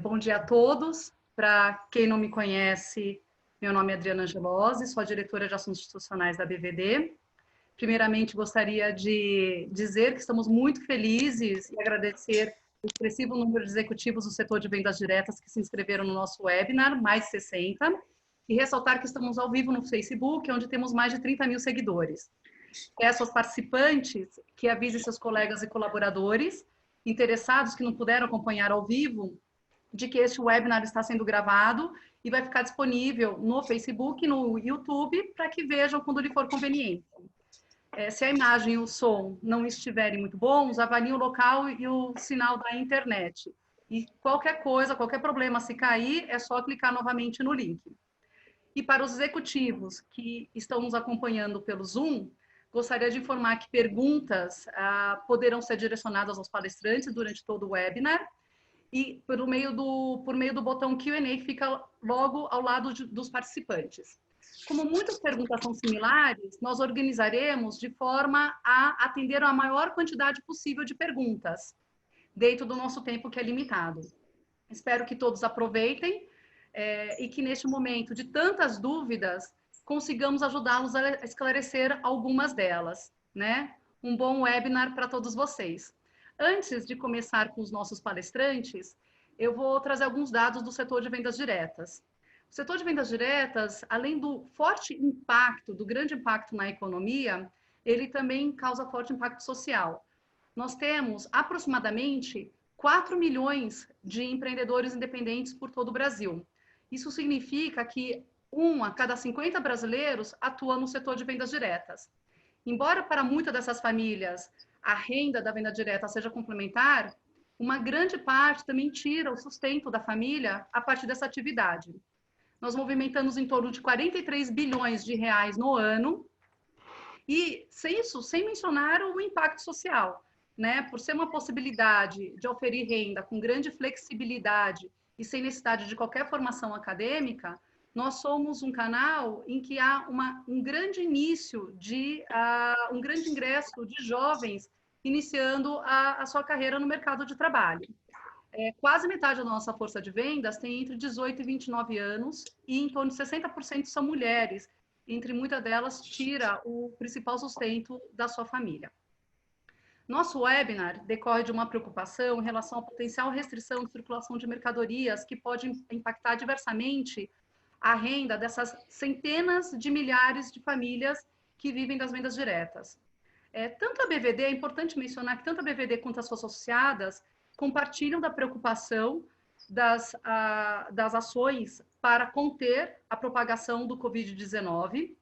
Bom dia a todos. Para quem não me conhece, meu nome é Adriana Angelosi, sou a diretora de Assuntos Institucionais da BVD. Primeiramente, gostaria de dizer que estamos muito felizes e agradecer o expressivo número de executivos do setor de vendas diretas que se inscreveram no nosso webinar, mais de 60, e ressaltar que estamos ao vivo no Facebook, onde temos mais de 30 mil seguidores. Peço aos participantes que avisem seus colegas e colaboradores interessados que não puderam acompanhar ao vivo, de que este webinar está sendo gravado e vai ficar disponível no Facebook e no YouTube para que vejam quando lhe for conveniente. Se a imagem e o som não estiverem muito bons, avaliem o local e o sinal da internet. E qualquer coisa, qualquer problema, se cair, é só clicar novamente no link. E para os executivos que estão nos acompanhando pelo Zoom, gostaria de informar que perguntas poderão ser direcionadas aos palestrantes durante todo o webinar e por meio do botão Q&A que fica logo ao lado dos participantes. Como muitas perguntas são similares, nós organizaremos de forma a atender a maior quantidade possível de perguntas, dentro do nosso tempo que é limitado. Espero que todos aproveitem e que neste momento de tantas dúvidas, consigamos ajudá-los a esclarecer algumas delas, né? Um bom webinar para todos vocês. Antes de começar com os nossos palestrantes, eu vou trazer alguns dados do setor de vendas diretas. O setor de vendas diretas, além do forte impacto, do grande impacto na economia, ele também causa forte impacto social. Nós temos aproximadamente 4 milhões de empreendedores independentes por todo o Brasil. Isso significa que 1 a cada 50 brasileiros atua no setor de vendas diretas. Embora para muitas dessas famílias a renda da venda direta seja complementar, uma grande parte também tira o sustento da família a partir dessa atividade. Nós movimentamos em torno de 43 bilhões de reais no ano, e sem mencionar o impacto social, né? Por ser uma possibilidade de oferir renda com grande flexibilidade e sem necessidade de qualquer formação acadêmica, nós somos um canal em que há um grande início um grande ingresso de jovens iniciando a sua carreira no mercado de trabalho. Quase metade da nossa força de vendas tem entre 18 e 29 anos e em torno de 60% são mulheres, entre muitas delas tira o principal sustento da sua família. Nosso webinar decorre de uma preocupação em relação à potencial restrição de circulação de mercadorias que pode impactar diversamente a renda dessas centenas de milhares de famílias que vivem das vendas diretas. Tanto a BVD, é importante mencionar que tanto a BVD quanto as suas associadas compartilham da preocupação das ações para conter a propagação do Covid-19,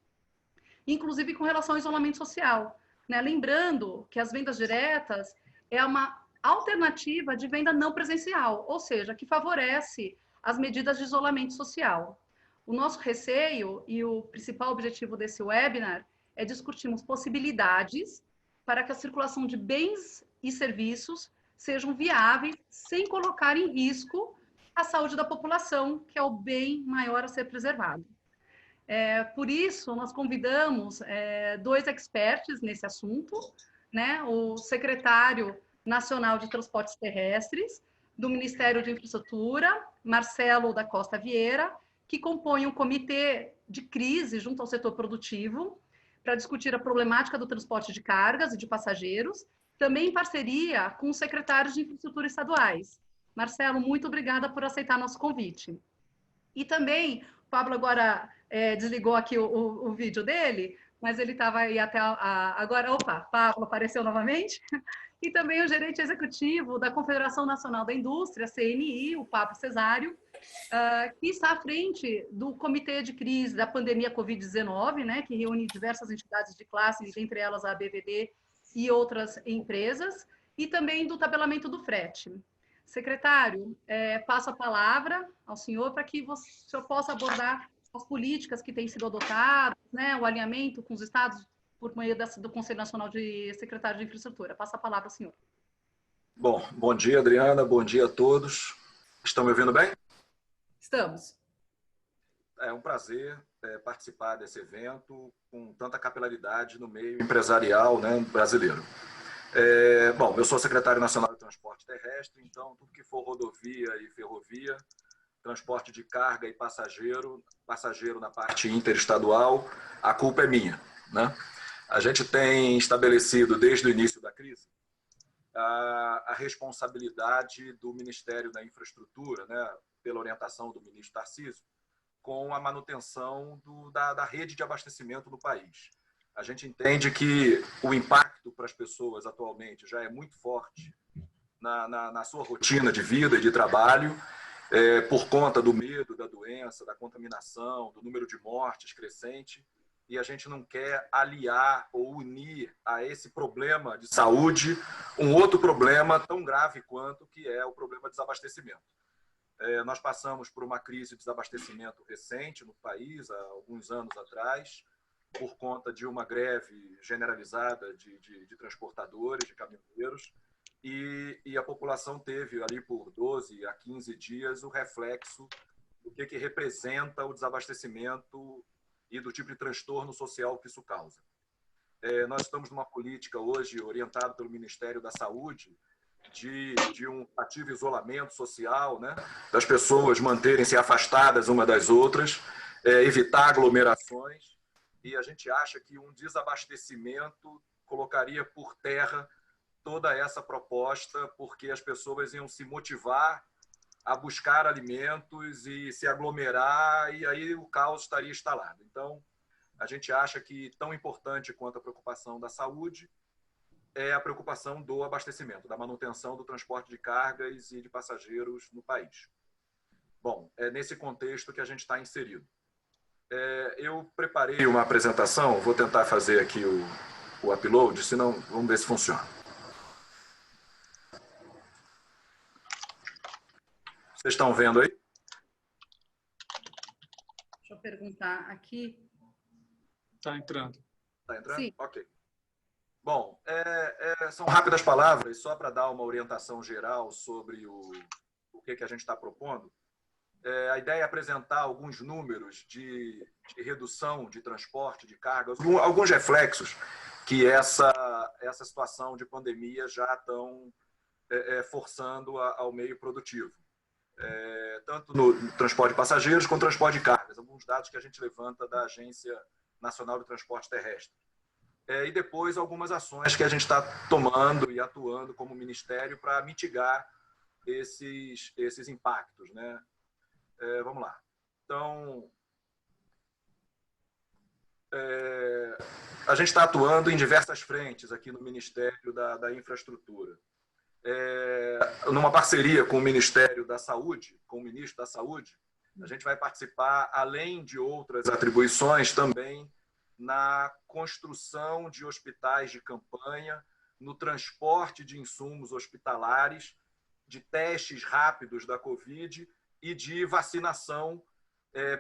inclusive com relação ao isolamento social, né? Lembrando que as vendas diretas é uma alternativa de venda não presencial, ou seja, que favorece as medidas de isolamento social. O nosso receio e o principal objetivo desse webinar é discutirmos possibilidades para que a circulação de bens e serviços sejam viáveis sem colocar em risco a saúde da população, que é o bem maior a ser preservado. Por isso, nós convidamos 2 experts nesse assunto, né? O secretário nacional de Transportes Terrestres, do Ministério de Infraestrutura, Marcelo da Costa Vieira, que compõe um comitê de crise junto ao setor produtivo, para discutir a problemática do transporte de cargas e de passageiros, também em parceria com os secretários de infraestrutura estaduais. Marcelo, muito obrigada por aceitar nosso convite. E também, o Pablo agora desligou aqui o vídeo dele, mas ele estava aí até agora. Opa, Pablo apareceu novamente. E também o gerente executivo da Confederação Nacional da Indústria, CNI, o Pablo Cesário, que está à frente do Comitê de Crise da Pandemia Covid-19, né, que reúne diversas entidades de classe, entre elas a BVD e outras empresas, e também do tabelamento do frete. Secretário, passo a palavra ao senhor para que o senhor possa abordar as políticas que têm sido adotadas, né, o alinhamento com os estados por meio do Conselho Nacional de Secretários de Infraestrutura. Passo a palavra ao senhor. Bom dia, Adriana, bom dia a todos. Estão me ouvindo bem? Estamos. É um prazer participar desse evento com tanta capilaridade no meio empresarial, né, brasileiro. Bom, eu sou secretário nacional de transporte terrestre, então tudo que for rodovia e ferrovia, transporte de carga e passageiro na parte interestadual, a culpa é minha, né? A gente tem estabelecido desde o início da crise a responsabilidade do Ministério da Infraestrutura, né, pela orientação do ministro Tarcísio, com a manutenção da rede de abastecimento do país. A gente entende que o impacto para as pessoas atualmente já é muito forte na sua rotina de vida e de trabalho, por conta do medo da doença, da contaminação, do número de mortes crescente, e a gente não quer aliar ou unir a esse problema de saúde um outro problema tão grave quanto que é o problema de desabastecimento. Nós passamos por uma crise de desabastecimento recente no país, há alguns anos atrás, por conta de uma greve generalizada de transportadores, de caminhoneiros, e a população teve ali por 12 a 15 dias o reflexo do que representa o desabastecimento e do tipo de transtorno social que isso causa. Nós estamos numa política hoje orientada pelo Ministério da Saúde de um ativo isolamento social, né? Das pessoas manterem-se afastadas uma das outras, evitar aglomerações, e a gente acha que um desabastecimento colocaria por terra toda essa proposta, porque as pessoas iam se motivar a buscar alimentos e se aglomerar, e aí o caos estaria instalado. Então, a gente acha que tão importante quanto a preocupação da saúde é a preocupação do abastecimento, da manutenção do transporte de cargas e de passageiros no país. Bom, é nesse contexto que a gente está inserido. Eu preparei uma apresentação, vou tentar fazer aqui o upload, senão vamos ver se funciona. Vocês estão vendo aí? Deixa eu perguntar aqui. Está entrando. Está entrando? Sim. Ok. Bom, são rápidas palavras, só para dar uma orientação geral sobre o que a gente está propondo. A ideia é apresentar alguns números de redução de transporte de cargas, alguns reflexos que essa situação de pandemia já estão forçando ao meio produtivo. Tanto no transporte de passageiros quanto no transporte de cargas, alguns dados que a gente levanta da Agência Nacional de Transporte Terrestre. E depois algumas ações que a gente está tomando e atuando como Ministério para mitigar esses impactos, né? Vamos lá. Então, a gente está atuando em diversas frentes aqui no Ministério da Infraestrutura. Numa parceria com o Ministério da Saúde, com o Ministro da Saúde, a gente vai participar, além de outras atribuições, também na construção de hospitais de campanha, no transporte de insumos hospitalares, de testes rápidos da Covid e de vacinação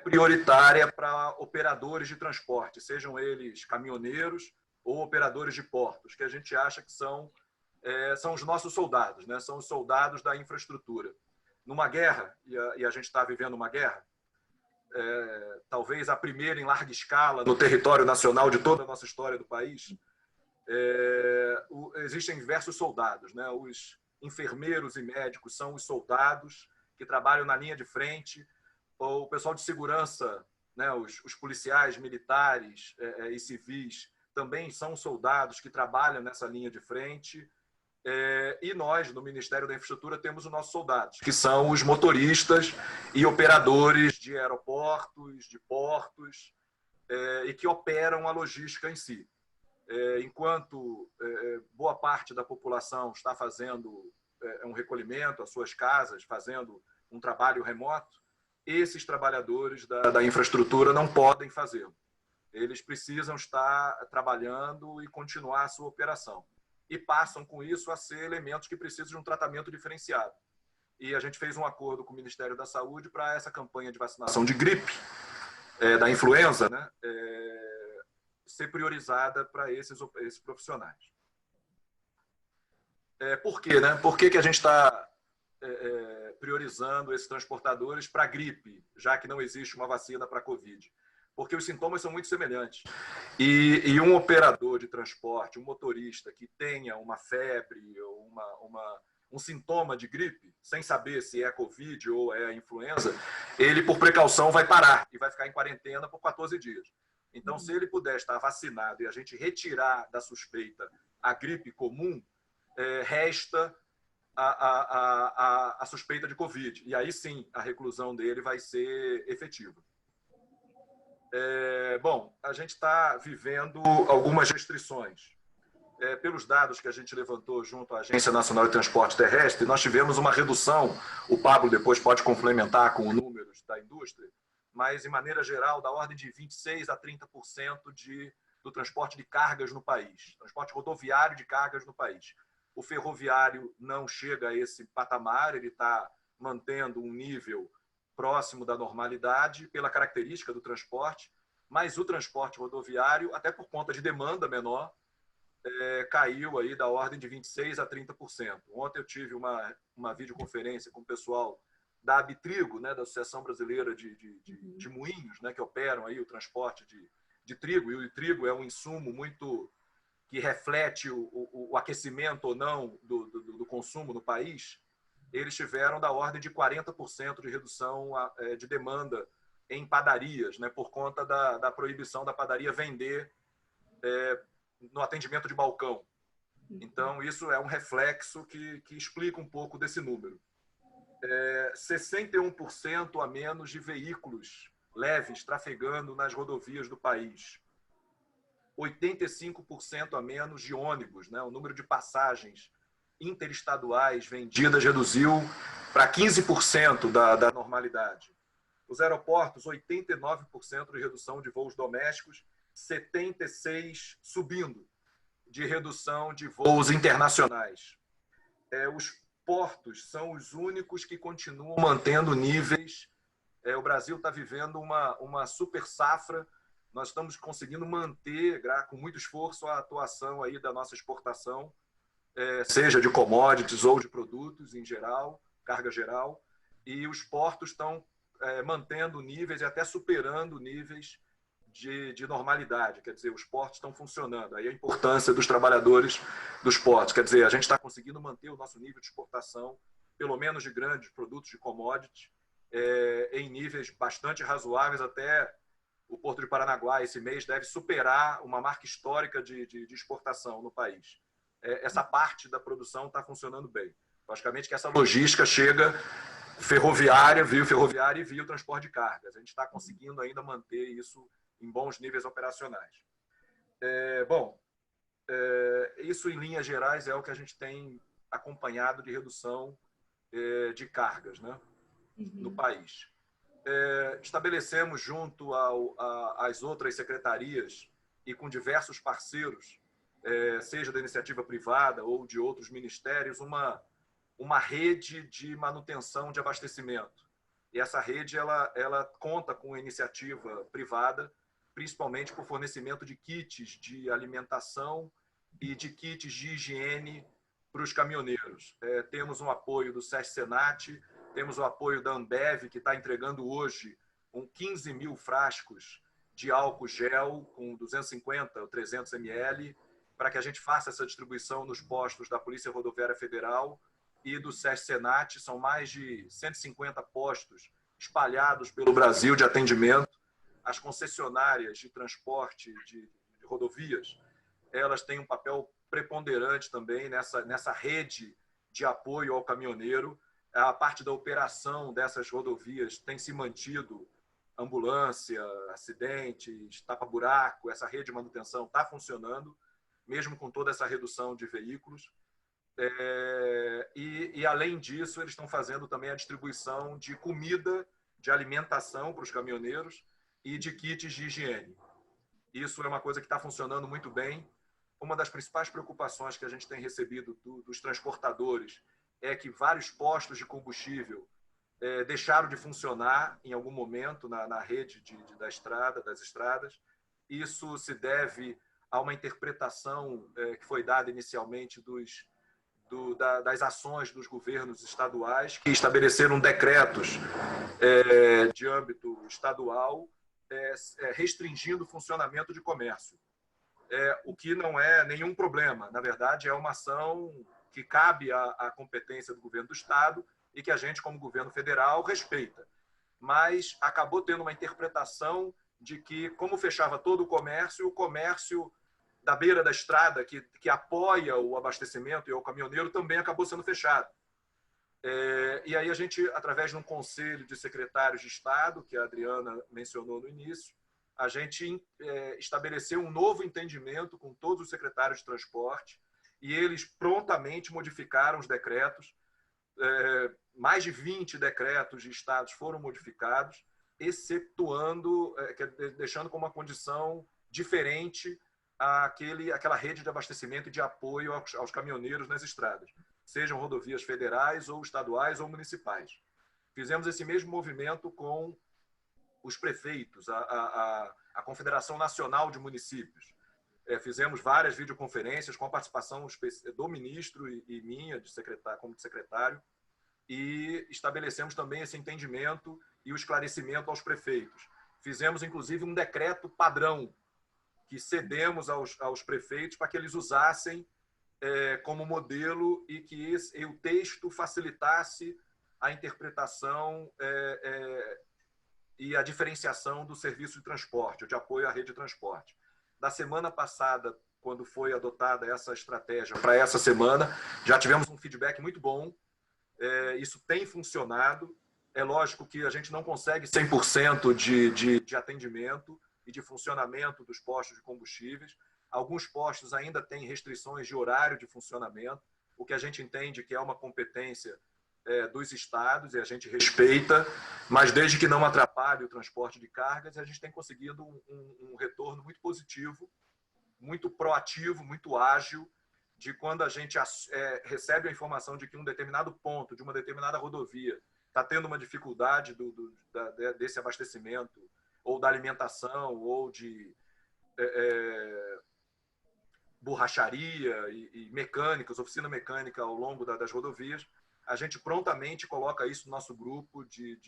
prioritária para operadores de transporte, sejam eles caminhoneiros ou operadores de portos, que a gente acha que são os nossos soldados, né? São os soldados da infraestrutura. Numa guerra, e a gente está vivendo uma guerra, talvez a primeira em larga escala no território nacional de toda a nossa história do país, existem diversos soldados, né? Os enfermeiros e médicos são os soldados que trabalham na linha de frente, o pessoal de segurança, né? Os policiais militares e civis também são soldados que trabalham nessa linha de frente. E nós, no Ministério da Infraestrutura, temos os nossos soldados, que são os motoristas e operadores de aeroportos, de portos, e que operam a logística em si. Enquanto boa parte da população está fazendo um recolhimento às suas casas, fazendo um trabalho remoto, esses trabalhadores da infraestrutura não podem fazê-lo. Eles precisam estar trabalhando e continuar a sua operação. E passam com isso a ser elementos que precisam de um tratamento diferenciado. E a gente fez um acordo com o Ministério da Saúde para essa campanha de vacinação de gripe, da influenza, né, ser priorizada para esses profissionais. Por quê, né? Por que a gente está priorizando esses transportadores para gripe, já que não existe uma vacina para a Covid? porque os sintomas são muito semelhantes. E um operador de transporte, um motorista que tenha uma febre ou um sintoma de gripe, sem saber se é Covid ou é influenza, ele, por precaução, vai parar e vai ficar em quarentena por 14 dias. Então, se ele puder estar vacinado e a gente retirar da suspeita a gripe comum, resta a suspeita de Covid. E aí sim, a reclusão dele vai ser efetiva. Bom, a gente está vivendo algumas restrições. Pelos dados que a gente levantou junto à Agência Nacional de Transporte Terrestre, nós tivemos uma redução, o Pablo depois pode complementar com os números da indústria, mas, de maneira geral, da ordem de 26% a 30% do transporte de cargas no país, transporte rodoviário de cargas no país. O ferroviário não chega a esse patamar, ele está mantendo um nível próximo da normalidade pela característica do transporte, mas o transporte rodoviário, até por conta de demanda menor, caiu aí da ordem de 26% a 30%. Ontem eu tive uma videoconferência com o pessoal da Abitrigo, né, da Associação Brasileira de Moinhos, né, que operam aí o transporte de trigo, e o trigo é um insumo muito que reflete o aquecimento ou não do consumo no país. Eles tiveram da ordem de 40% de redução de demanda em padarias, né, por conta da proibição da padaria vender no atendimento de balcão. Então, isso é um reflexo que explica um pouco desse número. 61% a menos de veículos leves trafegando nas rodovias do país. 85% a menos de ônibus, né? O número de passagens interestaduais vendidas reduziu para 15% da normalidade. Os aeroportos, 89% de redução de voos domésticos, 76% subindo de redução de voos internacionais. Os portos são os únicos que continuam mantendo níveis. O Brasil está vivendo uma super safra. Nós estamos conseguindo manter, com muito esforço, a atuação aí da nossa exportação, seja de commodities ou de produtos em geral, carga geral, e os portos estão mantendo níveis e até superando níveis de normalidade, quer dizer, os portos estão funcionando. Aí a importância dos trabalhadores dos portos, quer dizer, a gente está conseguindo manter o nosso nível de exportação, pelo menos de grandes produtos de commodities, em níveis bastante razoáveis. Até o Porto de Paranaguá, esse mês, deve superar uma marca histórica de exportação no país. Essa parte da produção está funcionando bem. Logicamente que essa logística chega ferroviária, via ferroviária e via o transporte de cargas. A gente está conseguindo ainda manter isso em bons níveis operacionais. Isso, em linhas gerais, é o que a gente tem acompanhado de redução de cargas, né, no país. Estabelecemos, junto às outras secretarias e com diversos parceiros, seja da iniciativa privada ou de outros ministérios, uma rede de manutenção de abastecimento. E essa rede ela conta com iniciativa privada, principalmente por fornecimento de kits de alimentação e de kits de higiene para os caminhoneiros. Temos um apoio do SESC-Senat, temos o apoio da Ambev, que está entregando hoje 15 mil frascos de álcool gel com 250 ou 300 ml, para que a gente faça essa distribuição nos postos da Polícia Rodoviária Federal e do SESC-Senat. São mais de 150 postos espalhados pelo Brasil de atendimento. As concessionárias de transporte de rodovias, elas têm um papel preponderante também nessa rede de apoio ao caminhoneiro. A parte da operação dessas rodovias tem se mantido, ambulância, acidentes, tapa-buraco, essa rede de manutenção está funcionando, mesmo com toda essa redução de veículos. E, além disso, eles estão fazendo também a distribuição de comida, de alimentação para os caminhoneiros e de kits de higiene. Isso é uma coisa que está funcionando muito bem. Uma das principais preocupações que a gente tem recebido dos transportadores é que vários postos de combustível deixaram de funcionar em algum momento na rede das estradas. Isso se deve a uma interpretação que foi dada inicialmente das ações dos governos estaduais, que estabeleceram decretos de âmbito estadual restringindo o funcionamento de comércio. O que não é nenhum problema. Na verdade, é uma ação que cabe à competência do governo do Estado e que a gente, como governo federal, respeita. Mas acabou tendo uma interpretação de que, como fechava todo o comércio da beira da estrada, que apoia o abastecimento e o caminhoneiro, também acabou sendo fechado. E aí a gente, através de um conselho de secretários de Estado, que a Adriana mencionou no início, a gente estabeleceu um novo entendimento com todos os secretários de transporte e eles prontamente modificaram os decretos. Mais de 20 decretos de estados foram modificados, excetuando, deixando como uma condição diferente aquela rede de abastecimento e de apoio aos caminhoneiros nas estradas, sejam rodovias federais ou estaduais ou municipais. Fizemos esse mesmo movimento com os prefeitos, a Confederação Nacional de Municípios. Fizemos várias videoconferências com a participação do ministro e minha, como secretário, e estabelecemos também esse entendimento e o esclarecimento aos prefeitos. Fizemos, inclusive, um decreto padrão que cedemos aos prefeitos para que eles usassem como modelo e que o texto facilitasse a interpretação e a diferenciação do serviço de transporte, de apoio à rede de transporte. Da semana passada, quando foi adotada essa estratégia para essa semana, já tivemos um feedback muito bom. Isso tem funcionado. É lógico que a gente não consegue 100% de atendimento e de funcionamento dos postos de combustíveis. Alguns postos ainda têm restrições de horário de funcionamento, o que a gente entende que é uma competência dos estados e a gente respeita, mas desde que não atrapalhe o transporte de cargas, a gente tem conseguido um retorno muito positivo, muito proativo, muito ágil, de quando a gente recebe a informação de que um determinado ponto, de uma determinada rodovia, está tendo uma dificuldade desse abastecimento, ou da alimentação, ou de borracharia e mecânicas, oficina mecânica ao longo das rodovias, a gente prontamente coloca isso no nosso grupo de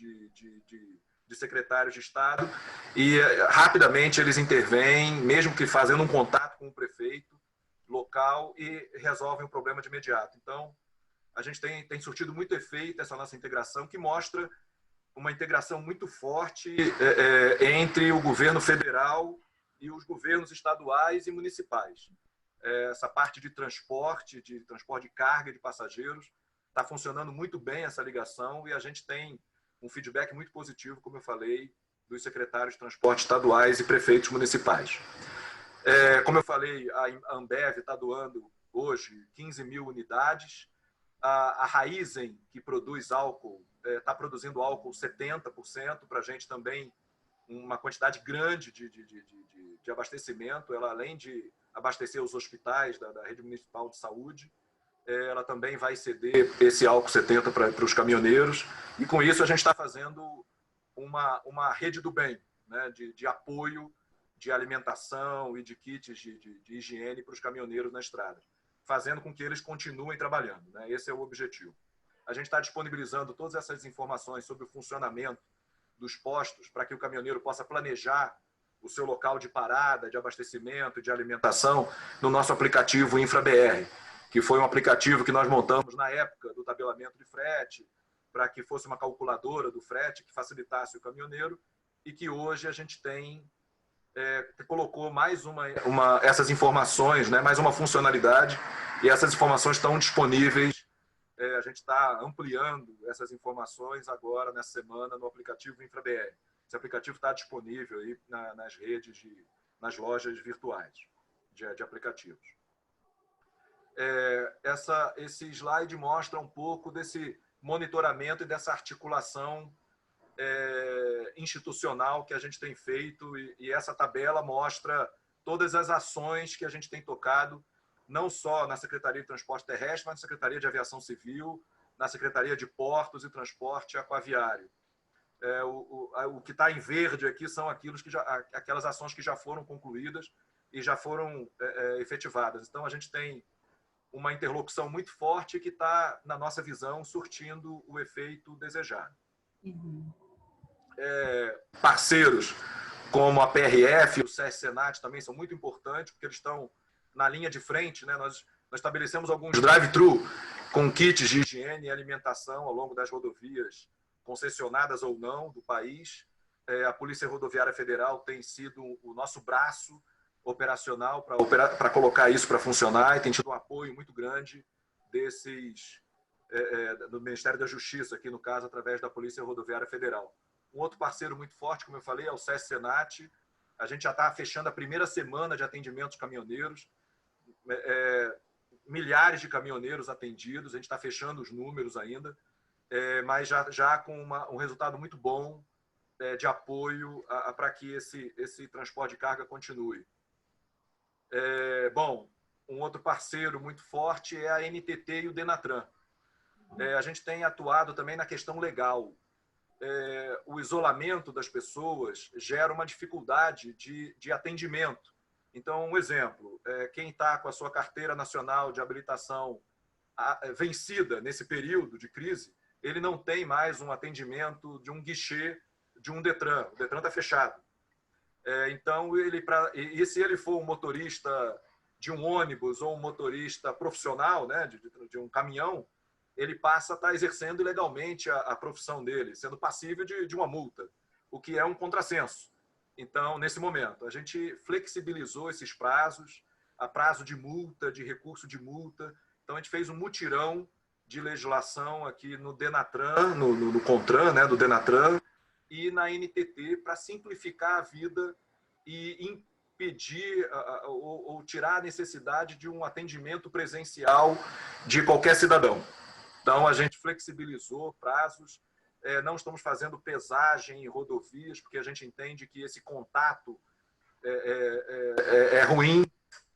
secretários de Estado e rapidamente eles intervêm, mesmo que fazendo um contato com o prefeito local, e resolvem o problema de imediato. Então, a gente tem surtido muito efeito essa nossa integração, que mostra uma integração muito forte entre o governo federal e os governos estaduais e municipais. Essa parte de transporte de carga e de passageiros, está funcionando muito bem essa ligação e a gente tem um feedback muito positivo, como eu falei, dos secretários de transporte estaduais e prefeitos municipais. Como eu falei, a Ambev está doando hoje 15 mil unidades. A Raízen, que produz álcool, está produzindo álcool 70%, para a gente também uma quantidade grande de abastecimento. Ela, além de abastecer os hospitais da rede municipal de saúde, ela também vai ceder esse álcool 70 para os caminhoneiros. E com isso a gente está fazendo uma rede do bem, né, de apoio, de alimentação e de kits de higiene para os caminhoneiros na estrada, fazendo com que eles continuem trabalhando, né? Esse é o objetivo. A gente está disponibilizando todas essas informações sobre o funcionamento dos postos para que o caminhoneiro possa planejar o seu local de parada, de abastecimento, de alimentação no nosso aplicativo InfraBR, que foi um aplicativo que nós montamos na época do tabelamento de frete, para que fosse uma calculadora do frete que facilitasse o caminhoneiro, e que hoje a gente colocou mais essas informações, né, mais uma funcionalidade, e essas informações estão disponíveis. A gente está ampliando essas informações agora, nessa semana, no aplicativo InfraBR. Esse aplicativo está disponível aí nas redes, nas lojas virtuais de aplicativos. Esse slide mostra um pouco desse monitoramento e dessa articulação institucional que a gente tem feito, e essa tabela mostra todas as ações que a gente tem tocado, não só na Secretaria de Transporte Terrestre, mas na Secretaria de Aviação Civil, na Secretaria de Portos e Transporte Aquaviário. O que está em verde aqui são aquelas ações que já foram concluídas e já foram efetivadas. Então, a gente tem uma interlocução muito forte que está, na nossa visão, surtindo o efeito desejado. Parceiros como a PRF e o SESC Senat também são muito importantes, porque eles estão na linha de frente, né? Nós estabelecemos alguns drive-thru com kits de higiene e alimentação ao longo das rodovias, concessionadas ou não, do país. A Polícia Rodoviária Federal tem sido o nosso braço operacional para colocar isso para funcionar e tem tido um apoio muito grande do Ministério da Justiça, aqui no caso, através da Polícia Rodoviária Federal. Um outro parceiro muito forte, como eu falei, é o SESC Senat. A gente já está fechando a primeira semana de atendimento de caminhoneiros. Milhares de caminhoneiros atendidos, a gente está fechando os números ainda, mas já com um resultado muito bom de apoio para que esse transporte de carga continue. Bom, um outro parceiro muito forte é a NTT e o Denatran. A gente tem atuado também na questão legal. O isolamento das pessoas gera uma dificuldade de atendimento. Então, um exemplo, quem está com a sua carteira nacional de habilitação vencida nesse período de crise, ele não tem mais um atendimento de um guichê de um Detran. O Detran está fechado. Então, se ele for um motorista de um ônibus ou um motorista profissional, né, de um caminhão, ele passa a estar exercendo ilegalmente a profissão dele, sendo passível de uma multa, o que é um contrassenso. Então, nesse momento, a gente flexibilizou esses prazos, a prazo de multa, de recurso de multa. Então, a gente fez um mutirão de legislação aqui no Denatran, no CONTRAN, né, do Denatran, e na NTT, para simplificar a vida e impedir ou tirar a necessidade de um atendimento presencial de qualquer cidadão. Então, a gente flexibilizou prazos. Não estamos fazendo pesagem em rodovias, porque a gente entende que esse contato é ruim,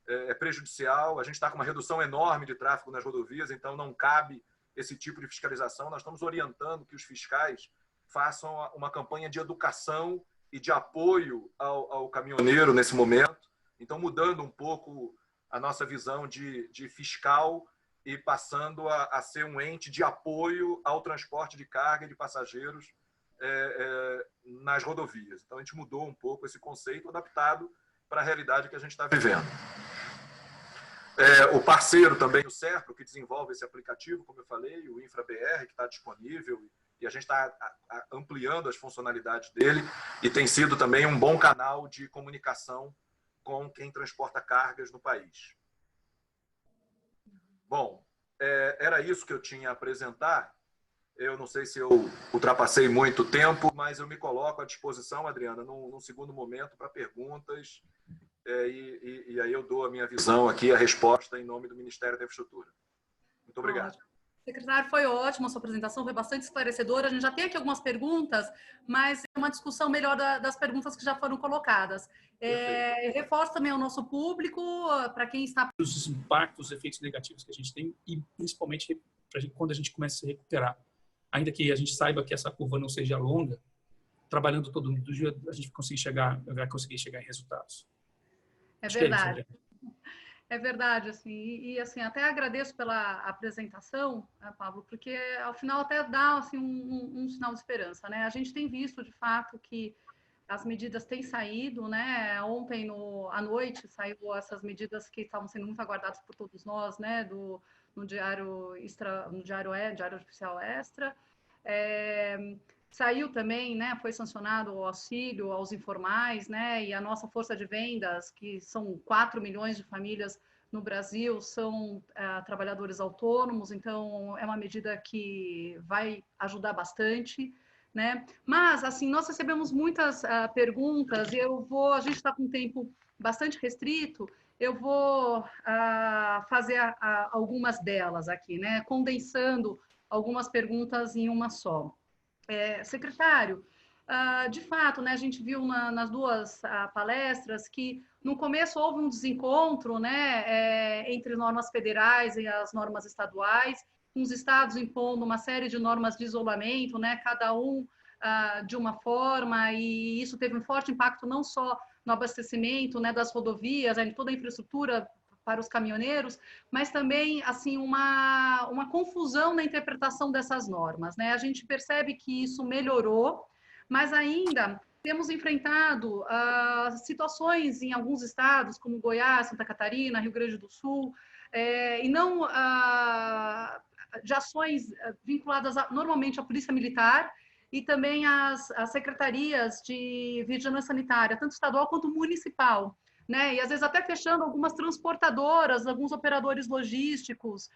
é prejudicial. A gente está com uma redução enorme de tráfego nas rodovias, então não cabe esse tipo de fiscalização. Nós estamos orientando que os fiscais façam uma campanha de educação e de apoio ao caminhoneiro nesse momento. Então, mudando um pouco a nossa visão de fiscal e passando a ser um ente de apoio ao transporte de carga e de passageiros nas rodovias. Então, a gente mudou um pouco esse conceito, adaptado para a realidade que a gente está vivendo. O parceiro também, o Serpro, que desenvolve esse aplicativo, como eu falei, o InfraBR, que está disponível, e a gente está ampliando as funcionalidades dele, e tem sido também um bom canal de comunicação com quem transporta cargas no país. Bom, era isso que eu tinha a apresentar. Eu não sei se eu ultrapassei muito tempo, mas eu me coloco à disposição, Adriana, num segundo momento para perguntas, e aí eu dou a minha visão aqui, a resposta em nome do Ministério da Infraestrutura. Muito obrigado. Secretário, foi ótima a sua apresentação, foi bastante esclarecedora. A gente já tem aqui algumas perguntas, mas é uma discussão melhor das perguntas que já foram colocadas. Reforço também ao nosso público, para quem está... Os impactos, os efeitos negativos que a gente tem e, principalmente, quando a gente começa a se recuperar. Ainda que a gente saiba que essa curva não seja longa, trabalhando todo dia, a gente vai conseguir chegar em resultados. É verdade. É verdade, assim, e assim, até agradeço pela apresentação, né, Pablo, porque ao final até dá assim, um sinal de esperança, né? A gente tem visto, de fato, que as medidas têm saído, né? Ontem, à noite, saiu essas medidas que estavam sendo muito aguardadas por todos nós, né? No Diário Oficial Extra. Saiu também, né, foi sancionado o auxílio aos informais, né, e a nossa força de vendas, que são 4 milhões de famílias no Brasil, são trabalhadores autônomos, então é uma medida que vai ajudar bastante, né? Mas, assim, nós recebemos muitas perguntas e a gente está com um tempo bastante restrito, eu vou fazer algumas delas aqui, né, condensando algumas perguntas em uma só. Secretário, de fato, né, a gente viu nas duas palestras que no começo houve um desencontro, né, entre normas federais e as normas estaduais, com os estados impondo uma série de normas de isolamento, né, cada um de uma forma, e isso teve um forte impacto não só no abastecimento, né, das rodovias, em toda a infraestrutura para os caminhoneiros, mas também assim uma confusão na interpretação dessas normas, né? A gente percebe que isso melhorou, mas ainda temos enfrentado situações em alguns estados, como Goiás, Santa Catarina, Rio Grande do Sul, e não de ações vinculadas normalmente à Polícia Militar e também às secretarias de vigilância sanitária, tanto estadual quanto municipal, né? E às vezes até fechando algumas transportadoras, alguns operadores logísticos.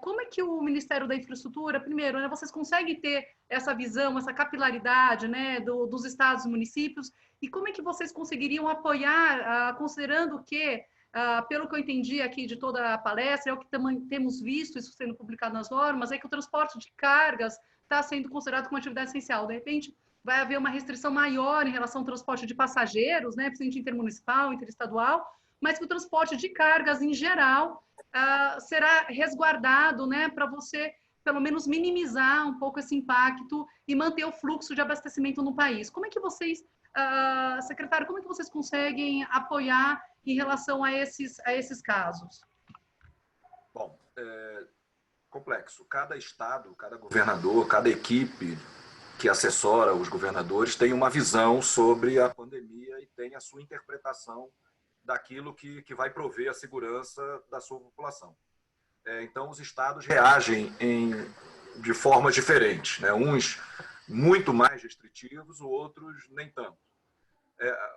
Como é que o Ministério da Infraestrutura, primeiro, né, vocês conseguem ter essa visão, essa capilaridade, né, dos estados e municípios, e como é que vocês conseguiriam apoiar, considerando que, pelo que eu entendi aqui de toda a palestra, é o que também temos visto isso sendo publicado nas normas, é que o transporte de cargas está sendo considerado como atividade essencial. De repente, vai haver uma restrição maior em relação ao transporte de passageiros, né, principalmente intermunicipal, interestadual, mas que o transporte de cargas, em geral, será resguardado, né, para você, pelo menos, minimizar um pouco esse impacto e manter o fluxo de abastecimento no país. Como é que vocês, secretário, como é que vocês conseguem apoiar em relação a esses casos? Bom, complexo. Cada estado, cada governador, cada equipe que assessora os governadores tem uma visão sobre a pandemia e tem a sua interpretação daquilo que vai prover a segurança da sua população. Então, os estados reagem de formas diferentes, né? Uns muito mais restritivos, outros nem tanto.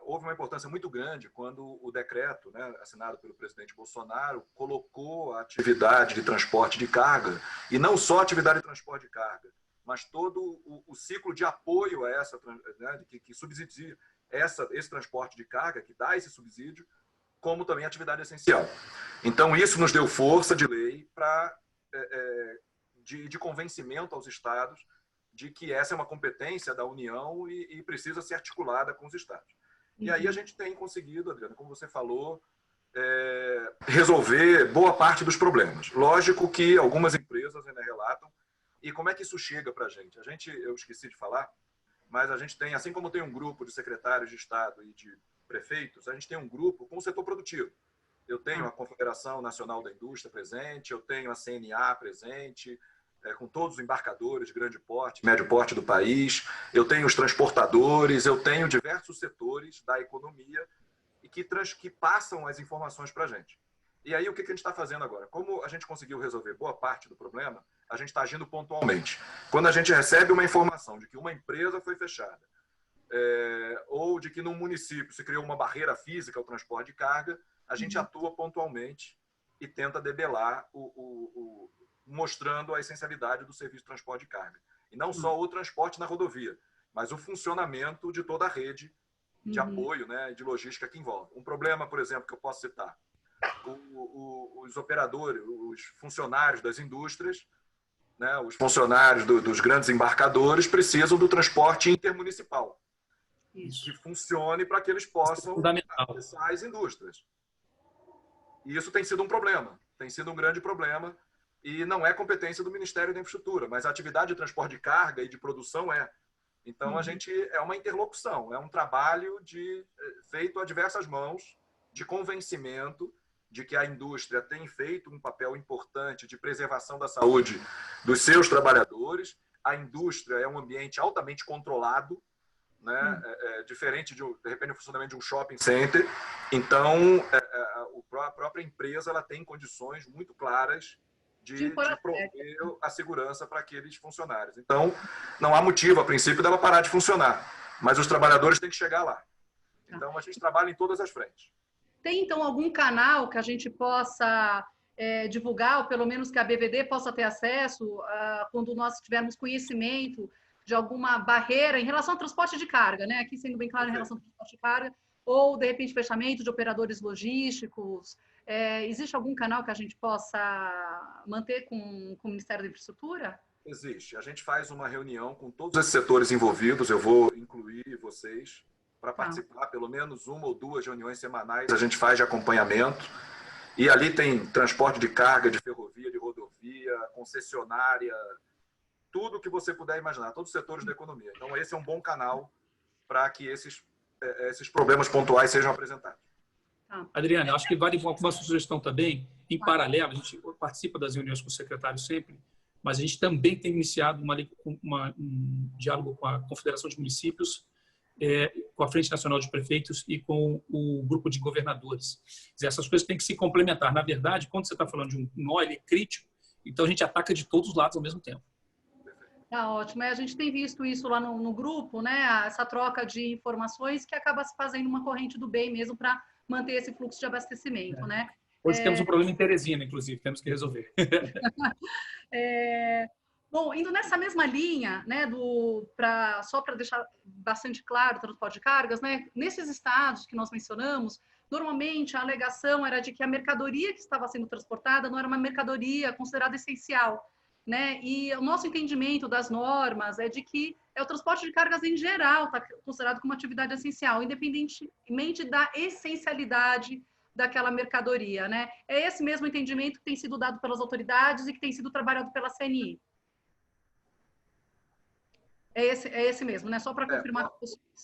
Houve uma importância muito grande quando o decreto, né, assinado pelo presidente Bolsonaro, colocou a atividade de transporte de carga, e não só a atividade de transporte de carga, mas todo o ciclo de apoio a essa, né, que subsidia esse transporte de carga, que dá esse subsídio, como também atividade essencial. Então, isso nos deu força de lei de convencimento aos estados de que essa é uma competência da União e precisa ser articulada com os estados. E aí a gente tem conseguido, Adriana, como você falou, resolver boa parte dos problemas. Lógico que algumas empresas ainda relatam. E como é que isso chega para a gente? Eu esqueci de falar, mas a gente tem, assim como tem um grupo de secretários de Estado e de prefeitos, a gente tem um grupo com o setor produtivo. Eu tenho a Confederação Nacional da Indústria presente, eu tenho a CNA presente, com todos os embarcadores de grande porte, médio porte do país, eu tenho os transportadores, eu tenho diversos setores da economia e que passam as informações para a gente. E aí, o que a gente está fazendo agora? Como a gente conseguiu resolver boa parte do problema, a gente está agindo pontualmente. Quando a gente recebe uma informação de que uma empresa foi fechada, ou de que num município se criou uma barreira física ao transporte de carga, a gente atua pontualmente e tenta debelar, mostrando a essencialidade do serviço de transporte de carga. E não só o transporte na rodovia, mas o funcionamento de toda a rede de apoio, né, de logística que envolve. Um problema, por exemplo, que eu posso citar, os operadores, os funcionários das indústrias, né, os funcionários dos grandes embarcadores precisam do transporte intermunicipal. Isso. Que funcione para que eles possam acessar as indústrias. E isso tem sido um problema, tem sido um grande problema, e não é competência do Ministério da Infraestrutura, mas a atividade de transporte de carga e de produção é. Então, a gente é uma interlocução, é um trabalho feito a diversas mãos, de convencimento de que a indústria tem feito um papel importante de preservação da saúde dos seus trabalhadores. A indústria é um ambiente altamente controlado, né? Diferente de repente, o funcionamento de um shopping center. Então, a própria empresa ela tem condições muito claras de prover a segurança para aqueles funcionários. Então, não há motivo, a princípio, dela parar de funcionar. Mas os trabalhadores têm que chegar lá. Então, a gente trabalha em todas as frentes. Tem, então, algum canal que a gente possa divulgar, ou pelo menos que a BVD possa ter acesso, quando nós tivermos conhecimento de alguma barreira em relação ao transporte de carga, né? Aqui sendo bem claro em relação ao transporte de carga, ou, de repente, fechamento de operadores logísticos. Existe algum canal que a gente possa manter com o Ministério da Infraestrutura? Existe. A gente faz uma reunião com todos esses setores envolvidos, eu vou incluir vocês para participar, pelo menos 1 ou 2 reuniões semanais, a gente faz de acompanhamento. E ali tem transporte de carga, de ferrovia, de rodovia, concessionária, tudo que você puder imaginar, todos os setores da economia. Então, esse é um bom canal para que esses problemas pontuais sejam apresentados. Adriana, acho que vale uma sugestão também, em paralelo, a gente participa das reuniões com o secretário sempre, mas a gente também tem iniciado um diálogo com a Confederação de Municípios com a Frente Nacional de Prefeitos e com o grupo de governadores. Quer dizer, essas coisas têm que se complementar. Na verdade, quando você está falando de um nó, ele é crítico, então a gente ataca de todos os lados ao mesmo tempo. Tá ótimo. A gente tem visto isso lá no grupo, né? Essa troca de informações que acaba se fazendo uma corrente do bem mesmo para manter esse fluxo de abastecimento, né? Hoje temos um problema em Teresina, inclusive, temos que resolver. Bom, indo nessa mesma linha, né, só para deixar bastante claro o transporte de cargas, né, nesses estados que nós mencionamos, normalmente a alegação era de que a mercadoria que estava sendo transportada não era uma mercadoria considerada essencial, né, e o nosso entendimento das normas é de que o transporte de cargas em geral está considerado como atividade essencial, independentemente da essencialidade daquela mercadoria, né? É esse mesmo entendimento que tem sido dado pelas autoridades e que tem sido trabalhado pela CNI. É esse mesmo, né? Só para confirmar.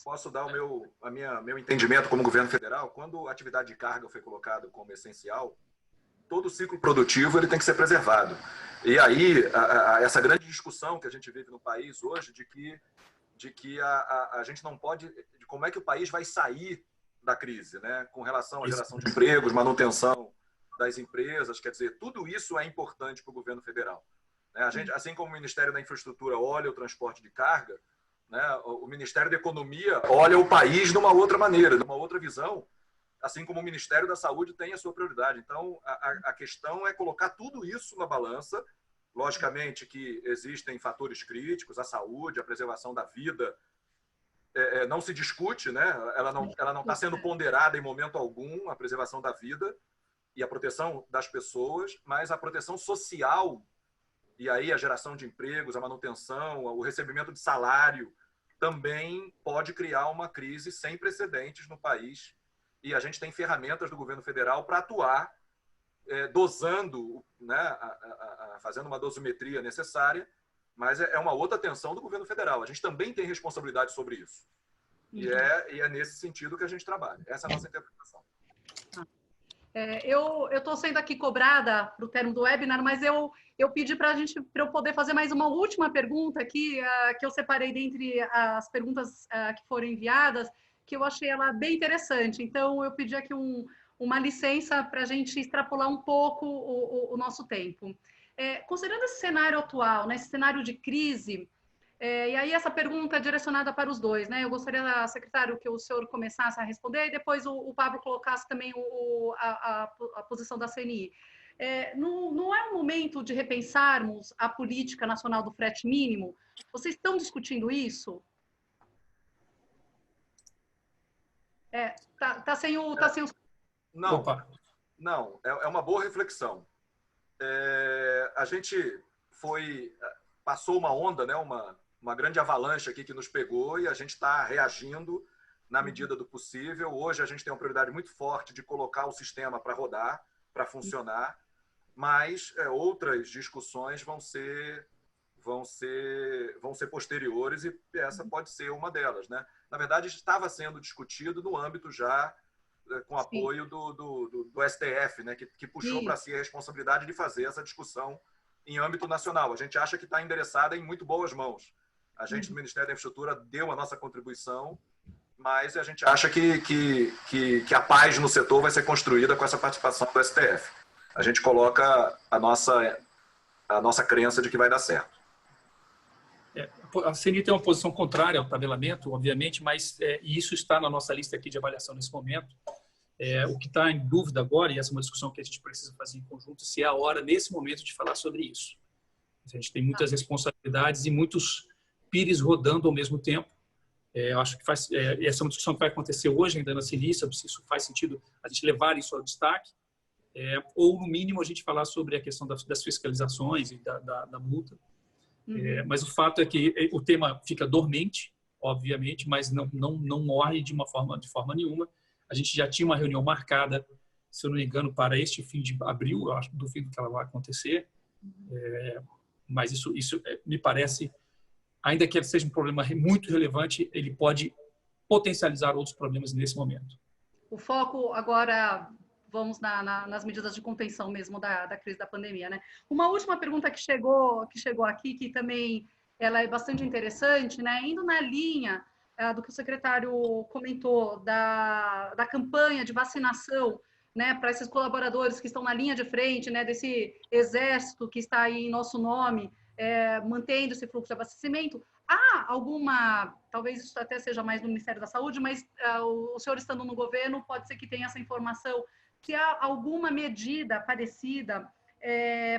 Posso dar meu entendimento como governo federal? Quando a atividade de carga foi colocada como essencial, todo o ciclo produtivo ele tem que ser preservado. E aí, essa grande discussão que a gente vive no país hoje de que a gente não pode... de como é que o país vai sair da crise, né? Com relação à geração de empregos, manutenção das empresas, quer dizer, tudo isso é importante para o governo federal. A gente, assim como o Ministério da Infraestrutura olha o transporte de carga, né, o Ministério da Economia olha o país de uma outra maneira, de uma outra visão, assim como o Ministério da Saúde tem a sua prioridade. Então, a questão é colocar tudo isso na balança. Logicamente que existem fatores críticos, a saúde, a preservação da vida, não se discute, né? Ela não está sendo ponderada em momento algum, a preservação da vida e a proteção das pessoas, mas a proteção social, e aí a geração de empregos, a manutenção, o recebimento de salário, também pode criar uma crise sem precedentes no país. E a gente tem ferramentas do governo federal para atuar, dosando, né, fazendo uma dosimetria necessária, mas é uma outra atenção do governo federal. A gente também tem responsabilidade sobre isso. E é nesse sentido que a gente trabalha. Essa é a nossa interpretação. Eu estou sendo aqui cobrada para o termo do webinar, mas eu pedi para eu poder fazer mais uma última pergunta aqui, que eu separei dentre as perguntas que foram enviadas, que eu achei ela bem interessante. Então, eu pedi aqui uma licença para a gente extrapolar um pouco o nosso tempo. Considerando esse cenário atual, né, esse cenário de crise, e aí essa pergunta é direcionada para os dois, né? Eu gostaria, secretário, que o senhor começasse a responder e depois o Pablo colocasse também a posição da CNI. Não é um momento de repensarmos a política nacional do frete mínimo? Vocês estão discutindo isso? Tá sem o... Não, é uma boa reflexão. A gente passou uma onda, né? Uma grande avalanche aqui que nos pegou e a gente está reagindo na medida do possível. Hoje a gente tem uma prioridade muito forte de colocar o sistema para rodar, para funcionar, mas outras discussões vão ser posteriores e essa pode ser uma delas, né? Na verdade, estava sendo discutido no âmbito já com apoio do STF, né? Que puxou para si a responsabilidade de fazer essa discussão em âmbito nacional. A gente acha que está endereçada em muito boas mãos. A gente do Ministério da Infraestrutura deu a nossa contribuição, mas a gente acha que a paz no setor vai ser construída com essa participação do STF. A gente coloca a nossa crença de que vai dar certo. A CNI tem uma posição contrária ao tabelamento, obviamente, mas e isso está na nossa lista aqui de avaliação nesse momento. O que está em dúvida agora, e essa é uma discussão que a gente precisa fazer em conjunto, se é a hora, nesse momento, de falar sobre isso. A gente tem muitas responsabilidades e muitos pires rodando ao mesmo tempo. Eu acho que essa é uma discussão que vai acontecer hoje, ainda na CNI, se isso faz sentido a gente levar isso ao destaque, ou, no mínimo, a gente falar sobre a questão das fiscalizações e da multa. Mas o fato é que o tema fica dormente, obviamente, mas não morre de forma nenhuma. A gente já tinha uma reunião marcada, se eu não me engano, para este fim de abril, eu acho, duvido que ela vai acontecer. Mas isso me parece, ainda que seja um problema muito relevante, ele pode potencializar outros problemas nesse momento. O foco agora, vamos nas medidas de contenção mesmo da crise da pandemia, né? Uma última pergunta que chegou aqui, que também ela é bastante interessante, né? Indo na linha do que o secretário comentou, da campanha de vacinação, né, para esses colaboradores que estão na linha de frente, né, desse exército que está aí em nosso nome, mantendo esse fluxo de abastecimento. Há alguma, talvez isso até seja mais no Ministério da Saúde, mas o senhor estando no governo pode ser que tenha essa informação, se há alguma medida parecida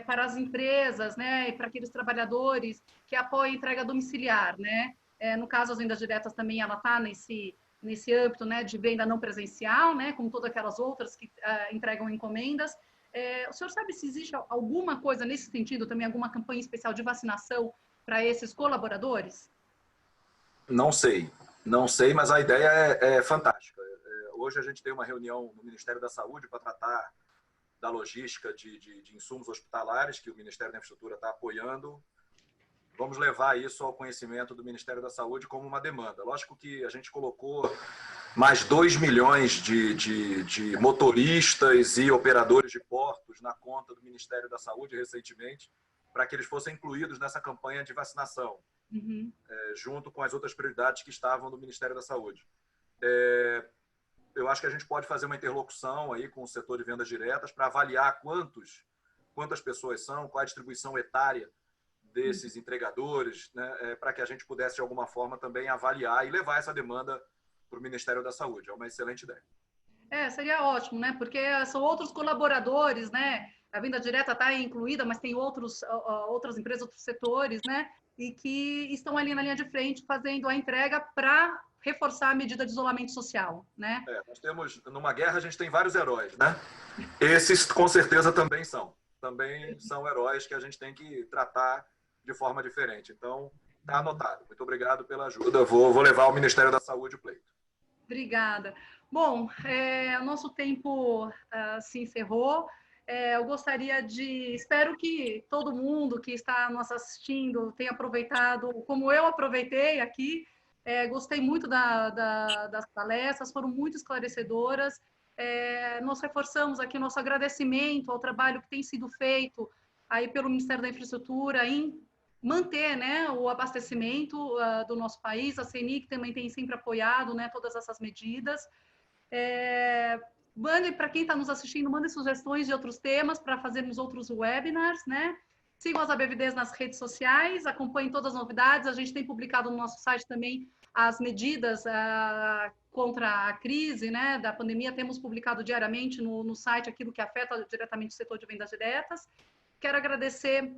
para as empresas, né, e para aqueles trabalhadores que apoiam a entrega domiciliar, né? No caso, as vendas diretas também, ela está nesse âmbito, né, de venda não presencial, né, como todas aquelas outras que entregam encomendas. O senhor sabe se existe alguma coisa nesse sentido, também alguma campanha especial de vacinação para esses colaboradores? Não sei, mas a ideia é fantástica. Hoje a gente tem uma reunião no Ministério da Saúde para tratar da logística de insumos hospitalares, que o Ministério da Infraestrutura está apoiando. Vamos levar isso ao conhecimento do Ministério da Saúde como uma demanda. Lógico que a gente colocou mais 2 milhões de motoristas e operadores de portos na conta do Ministério da Saúde recentemente, para que eles fossem incluídos nessa campanha de vacinação, junto com as outras prioridades que estavam no Ministério da Saúde. Eu acho que a gente pode fazer uma interlocução aí com o setor de vendas diretas para avaliar quantas pessoas são, qual a distribuição etária desses entregadores, né, para que a gente pudesse, de alguma forma, também avaliar e levar essa demanda para o Ministério da Saúde. É uma excelente ideia. Seria ótimo, né? Porque são outros colaboradores, né? A venda direta está incluída, mas tem outras empresas, outros setores, né? E que estão ali na linha de frente fazendo a entrega para reforçar a medida de isolamento social, né? Nós temos, numa guerra, a gente tem vários heróis, né? Esses, com certeza, também são heróis que a gente tem que tratar de forma diferente. Então, está anotado. Muito obrigado pela ajuda. Vou levar ao Ministério da Saúde o pleito. Obrigada. Bom, o nosso tempo se encerrou. Eu gostaria espero que todo mundo que está nos assistindo tenha aproveitado, como eu aproveitei aqui. Gostei muito das palestras, foram muito esclarecedoras. Nós reforçamos aqui o nosso agradecimento ao trabalho que tem sido feito aí pelo Ministério da Infraestrutura em manter, né, o abastecimento do nosso país. A CNIC também tem sempre apoiado, né, todas essas medidas. Mande, para quem está nos assistindo, mande sugestões de outros temas para fazermos outros webinars, né? Sigam as ABVDs nas redes sociais, acompanhem todas as novidades. A gente tem publicado no nosso site também as medidas contra a crise, né, da pandemia. Temos publicado diariamente no site aquilo que afeta diretamente o setor de vendas diretas. Quero agradecer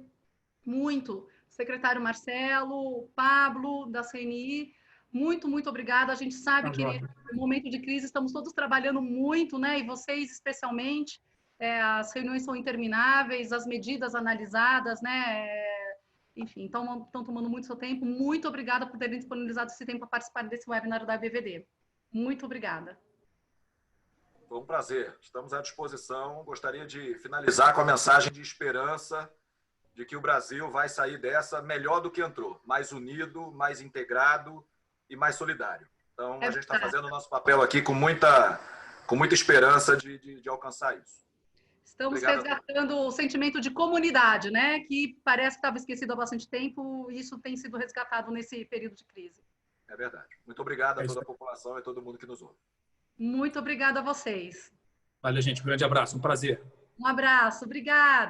muito o secretário Marcelo, o Pablo, da CNI. Muito, muito obrigada. A gente sabe que no momento de crise estamos todos trabalhando muito, né? E vocês especialmente. As reuniões são intermináveis, as medidas analisadas, né? Enfim, estão tomando muito seu tempo. Muito obrigada por terem disponibilizado esse tempo para participar desse webinar da BVD. Muito obrigada. Foi um prazer. Estamos à disposição. Gostaria de finalizar com a mensagem de esperança de que o Brasil vai sair dessa melhor do que entrou, mais unido, mais integrado e mais solidário. Então, a gente está fazendo o nosso papel aqui com muita esperança de alcançar isso. Estamos resgatando o sentimento de comunidade, né? Que parece que estava esquecido há bastante tempo, e isso tem sido resgatado nesse período de crise. É verdade. Muito obrigado a toda a população e a todo mundo que nos ouve. Muito obrigada a vocês. Valeu, gente. Um grande abraço. Um prazer. Um abraço. Obrigada.